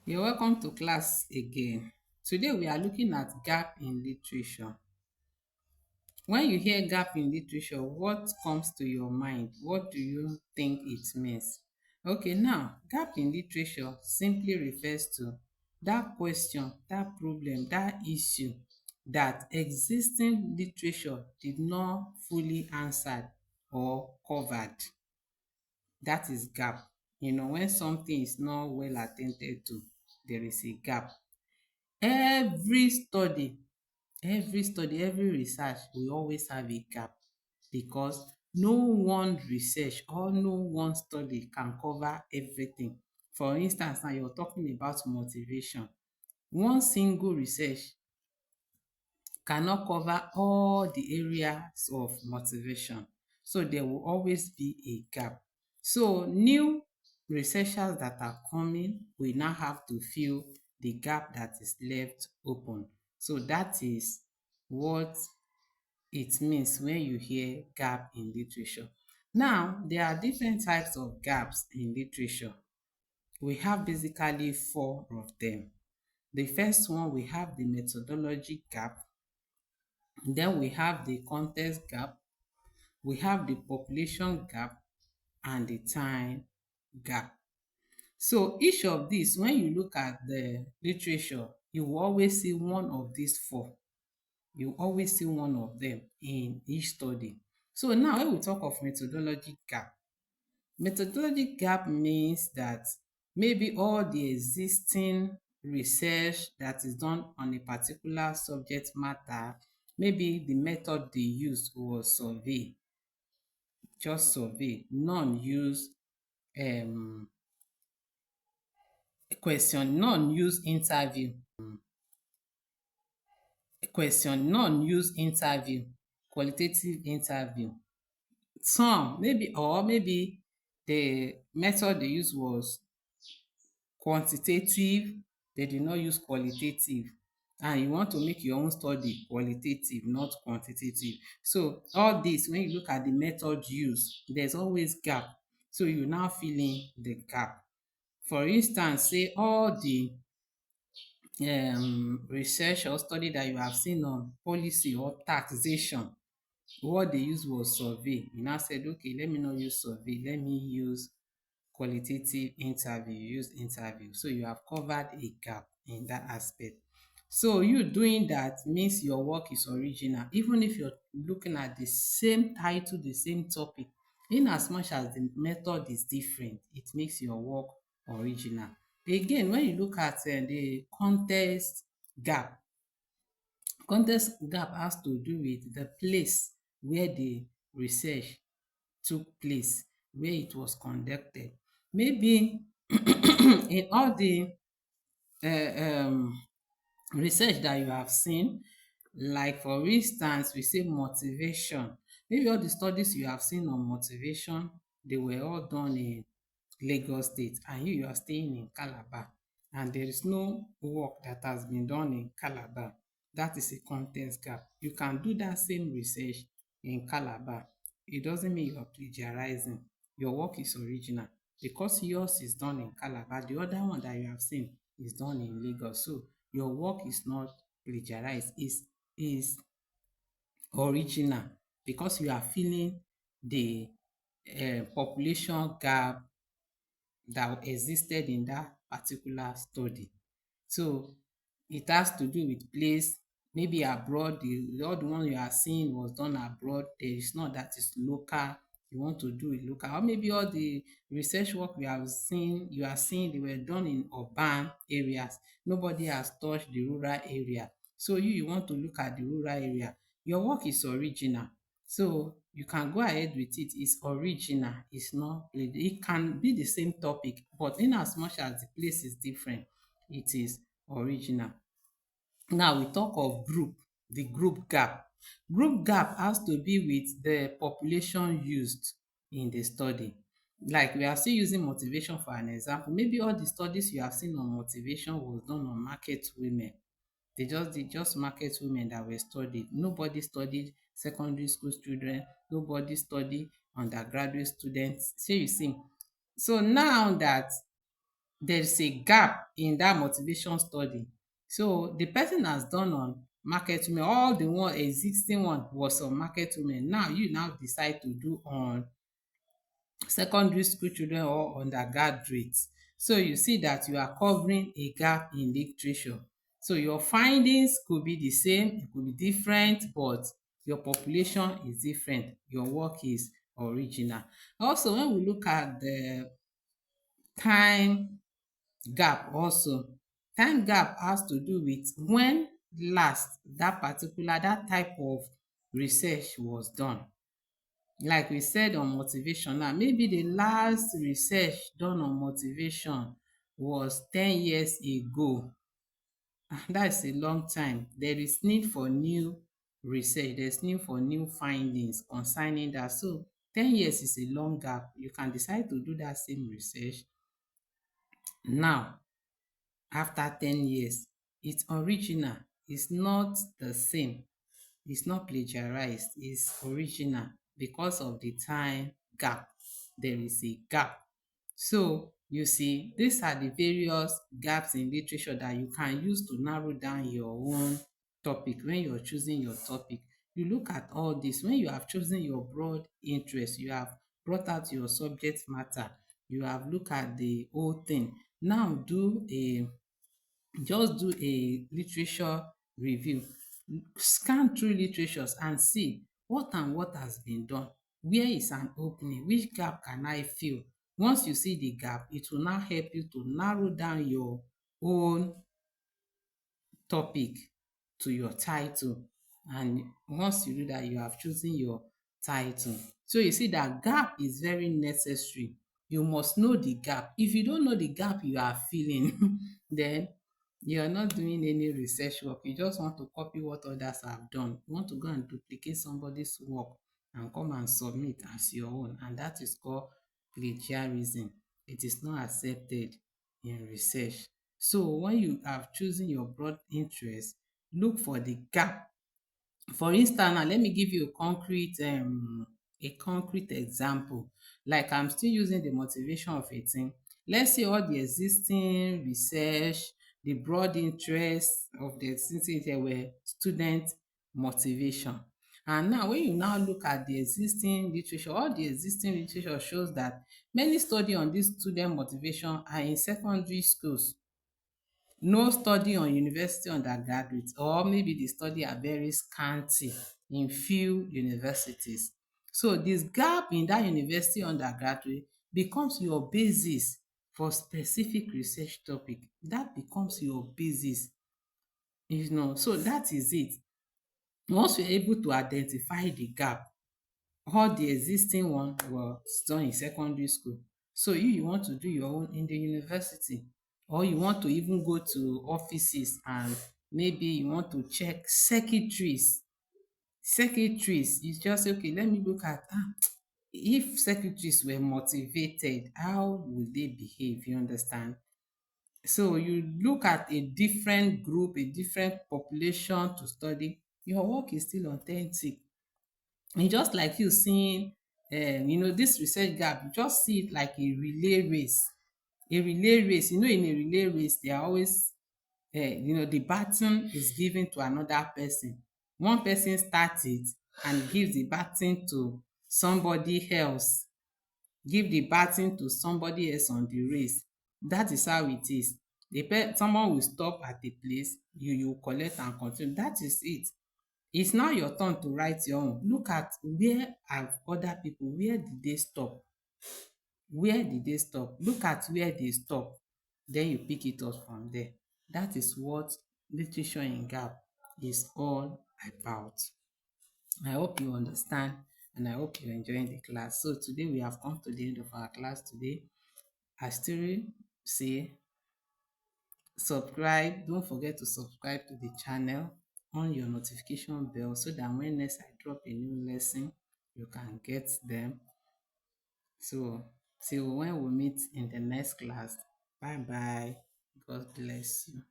You're welcome to class again. Today we are looking at gap in literature. When you hear gap in literature, what comes to your mind? What do you think it means? Okay, now, gap in literature simply refers to that question, that problem, that issue that existing literature did not fully answer or covered. That is gap. When something is not well attended to, there is a gap. Every study, every research will always have a gap because no one research or no one study can cover everything. For instance, now you're talking about motivation. One single research cannot cover all the areas of motivation. So there will always be a gap. So new researchers that are coming will now have to fill the gap that is left open. So that is what it means when you hear gap in literature. Now, there are different types of gaps in literature. We have basically four of them. The first one, we have the methodology gap. Then we have the context gap, we have the population gap, and the time gap. So each of these, when you look at the literature, you will always see one of these four. You always see one of them in each study. So now when we talk of methodology gap means that maybe all the existing research that is done on a particular subject matter, maybe the method they used was survey, just survey, none use um none use interview, qualitative interview. Some maybe the method they use was quantitative, they did not use qualitative, and you want to make your own study qualitative, not quantitative. So all this, when you look at the method used, there's always gap. So you now fill in the gap. For instance, say all the research or study that you have seen on policy or taxation, what they use was survey. You now said, okay, let me not use survey, let me use qualitative interview. You use interview. So you have covered a gap in that aspect. So you doing that means your work is original, even if you're looking at the same title, the same topic. In as much as the method is different, it makes your work original. Again, when you look at the gap, context gap has to do with the place where the research took place, where it was conducted. Maybe in all the research that you have seen, like for instance, we say motivation. Maybe all the studies you have seen on motivation, they were all done in Lagos State, and you are staying in Calabar, and there is no work that has been done in Calabar. That is a context gap. You can do that same research in Calabar. It doesn't mean you are plagiarizing. Your work is original because yours is done in Calabar. The other one that you have seen is done in Lagos. So your work is not plagiarized. Is original because you are filling the population gap that existed in that particular study. So it has to do with place, maybe abroad. All the one you are seeing was done abroad. There is not that is local. You want to do it local, or maybe all the research work you are seeing, they were done in urban areas. Nobody has touched the rural area. So you want to look at the rural area. Your work is original, so you can go ahead with it. It's original, it's not it can be the same topic, but in as much as the place is different, it is original. Now we talk of the group gap. Group gap has to be with the population used in the study. Like we are still using motivation for an example. Maybe all the studies you have seen on motivation was done on market women. They just market women that were studied. Nobody studied secondary school children, nobody studied undergraduate students. So you see, so now that there's a gap in that motivation study. So the person has done on market women, all the one existing one was on market women. Now you now decide to do on secondary school children or undergraduates. So you see that you are covering a gap in literature. So your findings could be the same, it could be different, but your population is different. Your work is original. Also, when we look at the time gap also, time gap has to do with when last that type of research was done. Like we said on motivation now, maybe the last research done on motivation was 10 years ago. That's a long time. There is need for new research, there's need for new findings concerning that. So 10 years is a long gap. You can decide to do that same research now after 10 years. It's original, it's not the same, it's not plagiarized, it's original. Because of the time gap, there is a gap. So you see, these are the various gaps in literature that you can use to narrow down your own topic. When you're choosing your topic, you look at all this. When you have chosen your broad interest, you have brought out your subject matter, you have looked at the whole thing. Now just do a literature review. Scan through literatures and see what and what has been done. Where is an opening? Which gap can I fill? Once you see the gap, it will now help you to narrow down your own topic to your title. And once you do that, you have chosen your title. So you see that gap is very necessary. You must know the gap. If you don't know the gap you are filling, then you are not doing any research work. You just want to copy what others have done. You want to go and duplicate somebody's work and come and submit as your own. And that is called plagiarism. It is not accepted in research. So when you have chosen your broad interest, look for the gap. For instance, now let me give you a concrete example. Like I'm still using the motivation of a team. Let's say all the existing research, the broad interest of the existing there were student motivation. And now when you now look at the existing literature, all the existing literature shows that many study on this student motivation are in secondary schools. No study on university undergraduate, or maybe the study are very scanty in few universities. So this gap in that university undergraduate becomes your basis for specific research topic. That becomes your basis, so that is it. Once you're able to identify the gap, all the existing one was done in secondary school. So you want to do your own in the university, or you want to even go to offices and maybe you want to check secretaries. Secretaries, you just say, okay, let me look at if secretaries were motivated, how would they behave? You understand? So you look at a different group, a different population to study. Your work is still authentic. It's just like you seeing this research gap, you just see it like a relay race. A relay race, in a relay race they are always the baton is given to another person. One person starts it and gives the baton to somebody else, give the baton to somebody else on the race. That is how it is. Someone will stop at a place, you collect and continue. That is it. It's now your turn to write your own. Look at where have other people, where did they stop? Where did they stop? Look at where they stop. Then you pick it up from there. That is what literature in gap is all about. I hope you understand and I hope you're enjoying the class. So today we have come to the end of our class today. I still say subscribe. Don't forget to subscribe to the channel, on your notification bell so that when next I drop a new lesson, you can get them. So till when we meet in the next class, bye bye. God bless you.